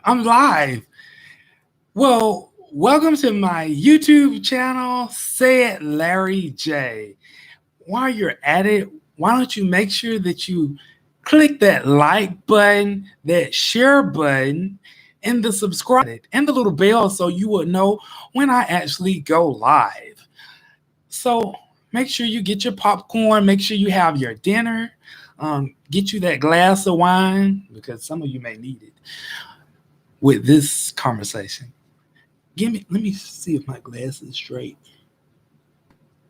I'm live. Well, welcome to my YouTube channel, Say It Larry J. While you're at it, why don't you make sure that you click that like button, that share button, and the subscribe and the little bell so you will know when I actually go live. So make sure you get your popcorn, make sure you have your dinner, get you that glass of wine because some of you may need it with this conversation. Let me see if my glass is straight.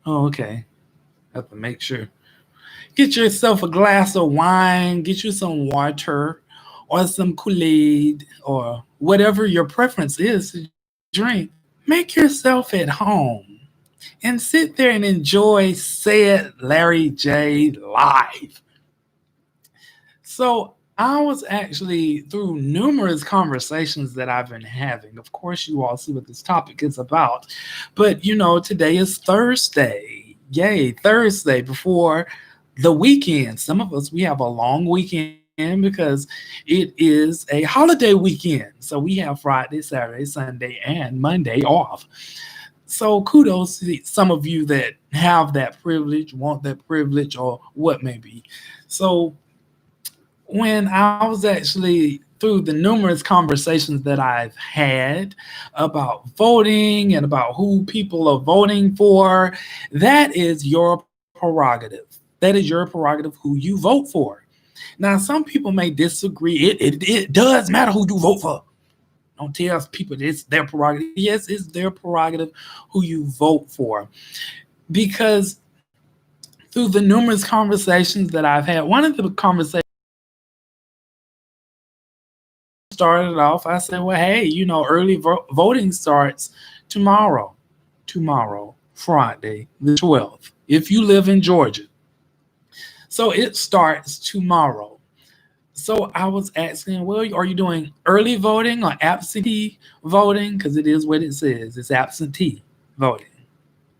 Oh, okay. I have to make sure. Get yourself a glass of wine, get you some water or some Kool-Aid or whatever your preference is to drink. Make yourself at home and sit there and enjoy Say It Larry J live. So I was actually through numerous conversations that I've been having. Of course, you all see what this topic is about. But today is Thursday. Yay, Thursday before the weekend. Some of us we have a long weekend because it is a holiday weekend. So we have Friday, Saturday, Sunday, and Monday off. So kudos to some of you that have that privilege, want that privilege, or what may be. So when I was actually through the numerous conversations that I've had about voting and about who people are voting for, that is your prerogative. That is your prerogative who you vote for. Now, some people may disagree. It does matter who you vote for. Don't tell people it's their prerogative. Yes, it's their prerogative who you vote for. Because through the numerous conversations that I've had, one of the conversations started off, I said, well, hey, early voting starts tomorrow. Tomorrow, Friday, the 12th, if you live in Georgia. So it starts tomorrow. So I was asking, well, are you doing early voting or absentee voting? Because it is what it says, it's absentee voting.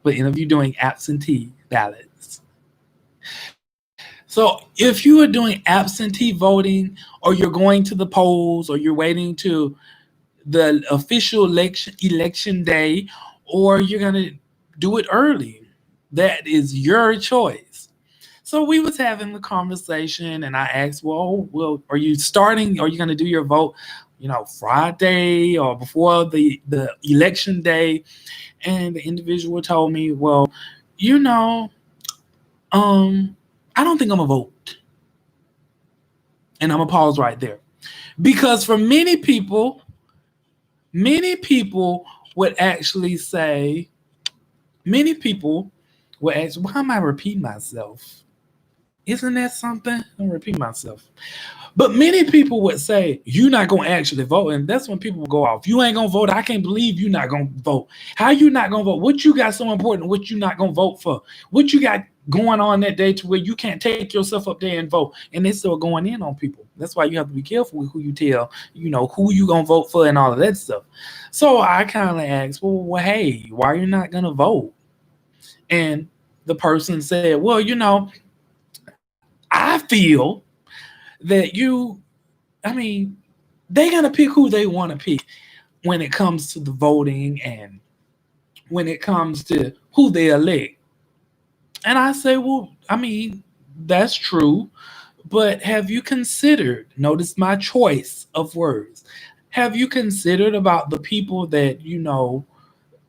But if you're doing absentee ballots. So if you are doing absentee voting or you're going to the polls or you're waiting to the official election day or you're going to do it early, that is your choice. So we was having the conversation and I asked, well, are you starting? Are you going to do your vote, Friday or before the election day? And the individual told me, well, you know, um, I don't think I'm gonna vote. And I'm gonna pause right there. Because for many people would actually say, many people would ask, why am I repeating myself? Isn't that something? I'm repeating myself. But many people would say, you're not going to actually vote. And that's when people go off. You ain't going to vote. I can't believe you're not going to vote. How you not going to vote? What you got so important? What you not going to vote for? What you got going on that day to where you can't take yourself up there and vote? And they still going in on people. That's why you have to be careful with who you tell, who you going to vote for and all of that stuff. So I kind of asked, well, hey, why are you not going to vote? And the person said, well, I feel that I mean, they're gonna pick who they want to pick when it comes to the voting and when it comes to who they elect. And I say, well, I mean, that's true, but have you considered, notice my choice of words, have you considered about the people that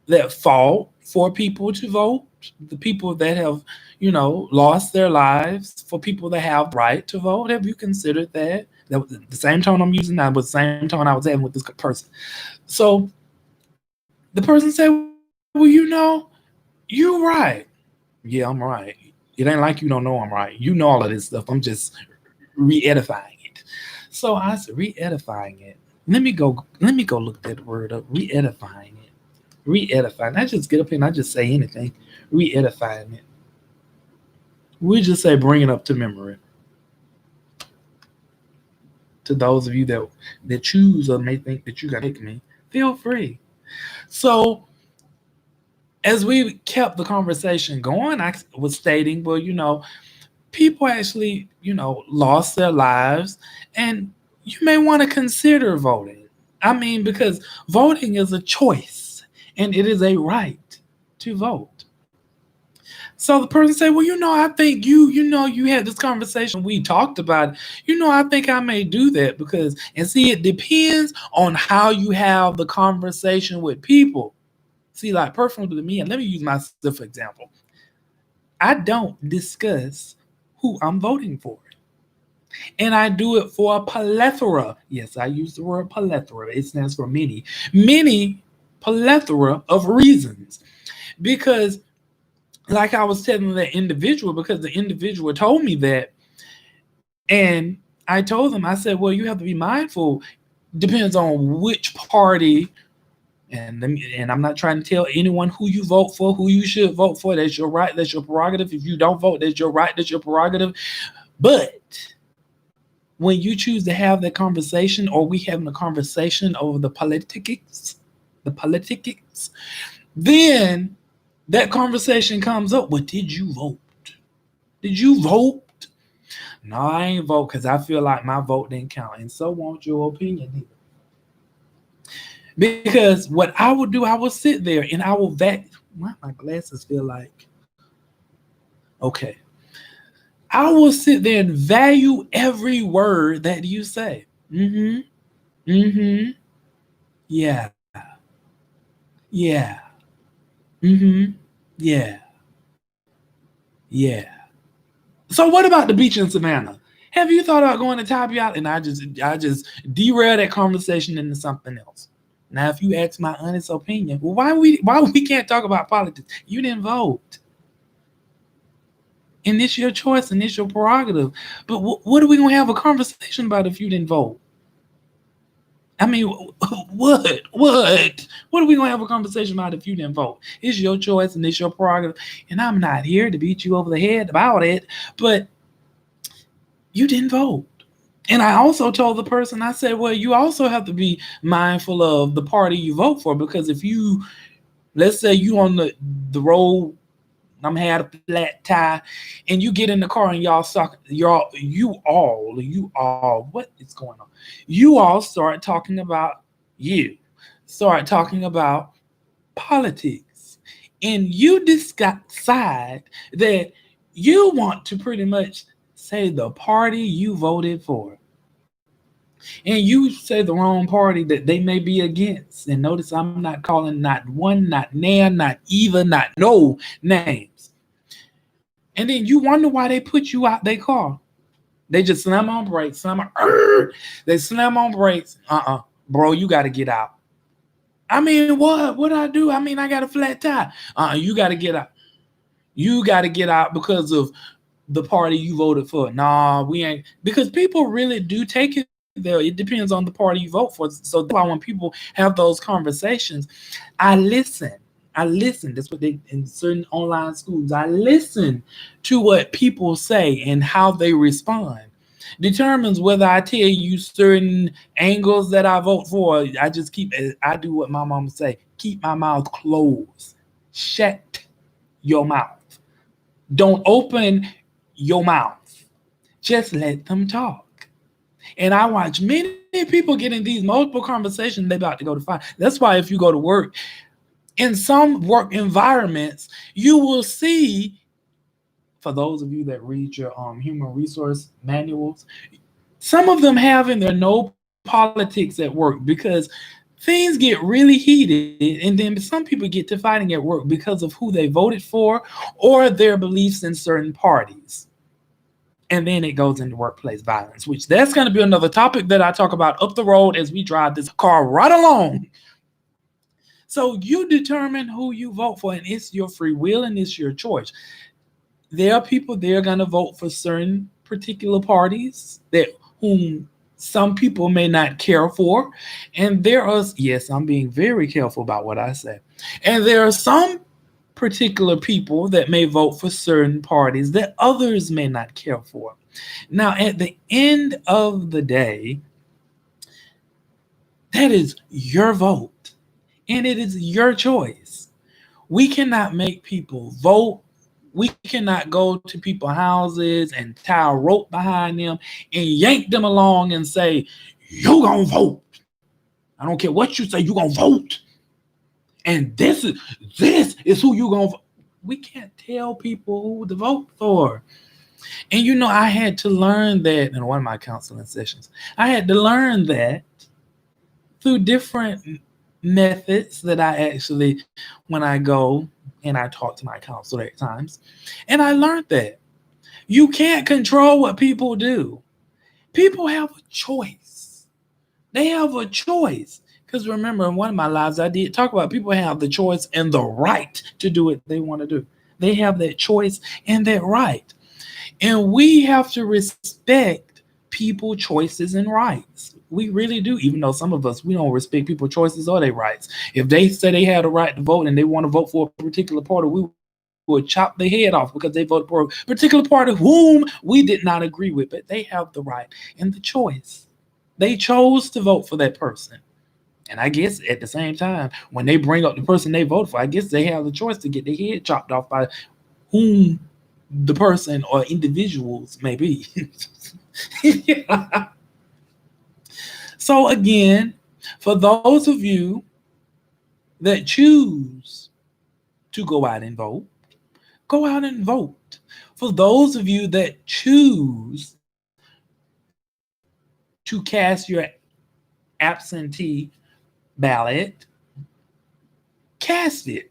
that fought for people to vote, the people that have, lost their lives for people that have the right to vote? Have you considered that? That was the same tone I'm using now, but the same tone I was having with this person. So the person said, well, you're right. Yeah, I'm right. It ain't like you don't know I'm right. You know all of this stuff. I'm just re-edifying it. So I said, re-edifying it. Let me go look that word up. Re-edifying it. Re-edifying. I just get up here and I just say anything. Re-edifying it. We just say bring it up to memory. To those of you that choose or may think that you got to pick me, feel free. So as we kept the conversation going, I was stating, well, people actually, lost their lives. And you may want to consider voting. I mean, because voting is a choice and it is a right to vote. So the person say, well, I think you had this conversation. We talked about it. I think I may do that and see, it depends on how you have the conversation with people. See, like personally to me, and let me use myself for example. I don't discuss who I'm voting for. And I do it for a plethora. Yes, I use the word plethora. It stands for many plethora of reasons. Because, like I was telling that individual, because the individual told me that, and I told them, I said, well, you have to be mindful. Depends on which party. And I'm not trying to tell anyone who you vote for, who you should vote for. That's your right. That's your prerogative. If you don't vote, that's your right. That's your prerogative. But when you choose to have that conversation, or we having a conversation over the politics, then that conversation comes up. Well, did you vote? Did you vote? No, I ain't vote because I feel like my vote didn't count. And so won't your opinion either. Because what I will do, I will sit there and I will why my glasses feel like, okay. I will sit there and value every word that you say. Mm-hmm. Mm-hmm. Yeah. Yeah. Mm-hmm. Yeah. Yeah. So what about the beach in Savannah? Have you thought about going to Top Yacht? And I just derail that conversation into something else. Now, if you ask my honest opinion, well, why we can't talk about politics? You didn't vote. And it's your choice and it's your prerogative. But what are we going to have a conversation about if you didn't vote? I mean, what? What are we going to have a conversation about if you didn't vote? It's your choice and it's your prerogative. And I'm not here to beat you over the head about it, but you didn't vote. And I also told the person, I said, well, you also have to be mindful of the party you vote for, because if you, let's say you on the road, I'm had a flat tire, and you get in the car and you all, what is going on? You all start talking about politics, and you decide that you want to pretty much say the party you voted for. And you say the wrong party that they may be against. And notice I'm not calling not one, not nan, not either, not no names. And then you wonder why they put you out their car. They just slam on brakes. They slam on brakes. Bro, you got to get out. I mean, what? What I do? I mean, I got a flat tire. You got to get out. You got to get out because of the party you voted for. Nah, we ain't. Because people really do take it there. It depends on the party you vote for. So that's why when people have those conversations, I listen. That's what they in certain online schools. I listen to what people say, and how they respond determines whether I tell you certain angles that I vote for. I do what my mama say. Keep my mouth closed. Shut your mouth. Don't open your mouth. Just let them talk. And I watch many people get in these multiple conversations. They're about to go to fight. That's why if you go to work, in some work environments, you will see, for those of you that read your human resource manuals, some of them have in there no politics at work, because things get really heated, and then some people get to fighting at work because of who they voted for or their beliefs in certain parties. And then it goes into workplace violence, which that's going to be another topic that I talk about up the road as we drive this car right along. So you determine who you vote for, and it's your free will and it's your choice. There are people they're going to vote for certain particular parties that whom some people may not care for. And there are, yes, I'm being very careful about what I say. And there are some particular people that may vote for certain parties that others may not care for. Now, at the end of the day, that is your vote. And it is your choice. We cannot make people vote. We cannot go to people's houses and tie a rope behind them and yank them along and say, you gonna vote. I don't care what you say, you gonna vote. And this is who you gonna vote. We can't tell people who to vote for. And I had to learn that in one of my counseling sessions. I had to learn that through different methods that I actually, when I go and I talk to my counselor at times, and I learned that you can't control what people do. People have a choice. They have a choice. Because remember, in one of my lives, I did talk about people have the choice and the right to do what they want to do. They have that choice and that right. And we have to respect people's choices and rights. We really do, even though some of us, we don't respect people's choices or their rights. If they say they had a right to vote and they want to vote for a particular party, we would chop their head off because they voted for a particular party whom we did not agree with. But they have the right and the choice. They chose to vote for that person. And I guess at the same time, when they bring up the person they vote for, I guess they have the choice to get their head chopped off by whom the person or individuals may be. Yeah. So again, for those of you that choose to go out and vote, go out and vote. For those of you that choose to cast your absentee ballot, cast it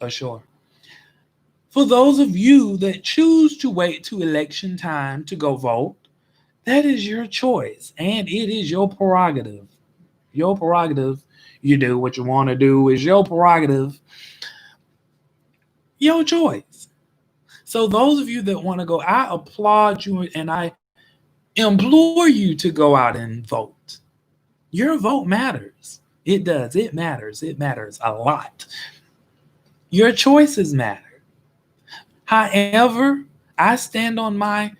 ashore. For those of you that choose to wait to election time to go vote, that is your choice and it is your prerogative. Your prerogative. You do what you want to do is your prerogative. Your choice. So those of you that want to go, I applaud you and I implore you to go out and vote. Your vote matters. It does. It matters. It matters a lot. Your choices matter. However, I stand on my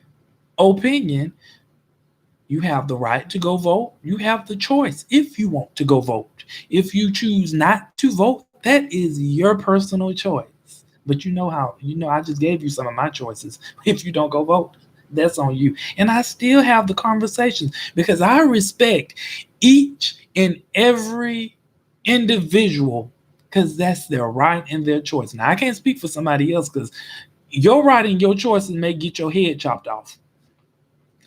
opinion. You have the right to go vote. You have the choice if you want to go vote. If you choose not to vote, that is your personal choice. But I just gave you some of my choices. If you don't go vote, that's on you. And I still have the conversations because I respect each and every individual because that's their right and their choice. Now, I can't speak for somebody else because your right and your choices may get your head chopped off.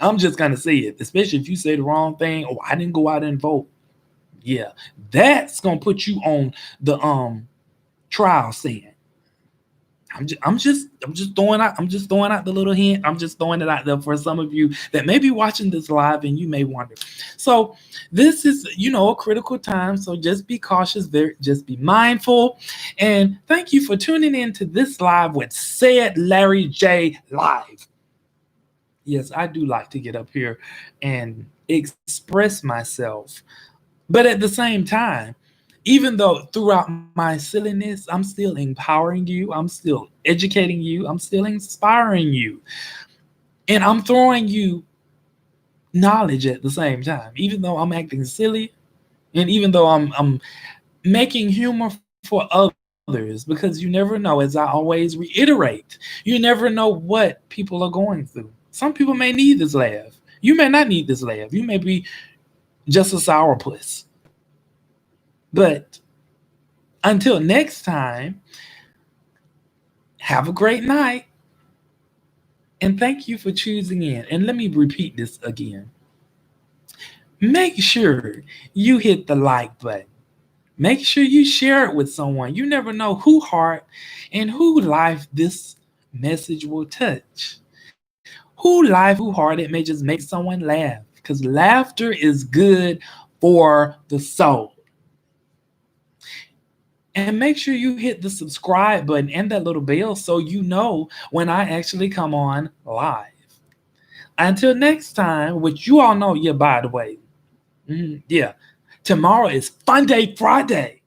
I'm just going to say it, especially if you say the wrong thing. Oh, I didn't go out and vote. Yeah, that's going to put you on the trial stand. I'm just throwing out the little hint. I'm just throwing it out there for some of you that may be watching this live and you may wonder. So this is, a critical time. So just be cautious, just be mindful. And thank you for tuning in to this live with Said Larry J Live. Yes, I do like to get up here and express myself. But at the same time, even though throughout my silliness, I'm still empowering you, I'm still educating you, I'm still inspiring you, and I'm throwing you knowledge at the same time. Even though I'm acting silly, and even though I'm making humor for others, because you never know, as I always reiterate, you never know what people are going through. Some people may need this laugh. You may not need this laugh. You may be just a sourpuss. But until next time, have a great night. And thank you for choosing in. And let me repeat this again. Make sure you hit the like button. Make sure you share it with someone. You never know who heart and who life this message will touch. Who life, who heart it may just make someone laugh. Because laughter is good for the soul. And make sure you hit the subscribe button and that little bell so you know when I actually come on live. Until next time, which you all know, yeah, by the way, yeah, tomorrow is Fun Day Friday.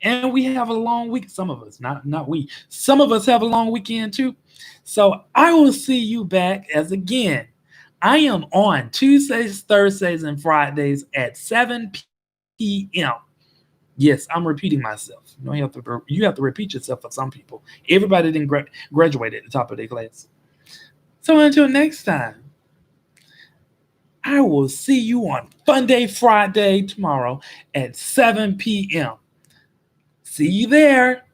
And we have a long week. Some of us, not we. Some of us have a long weekend too. So I will see you back as again. I am on Tuesdays, Thursdays, and Fridays at 7 p.m. Yes, I'm repeating myself. You have to repeat yourself for some people. Everybody didn't graduate at the top of their class. So until next time, I will see you on Fun Day Friday tomorrow at 7 p.m. See you there.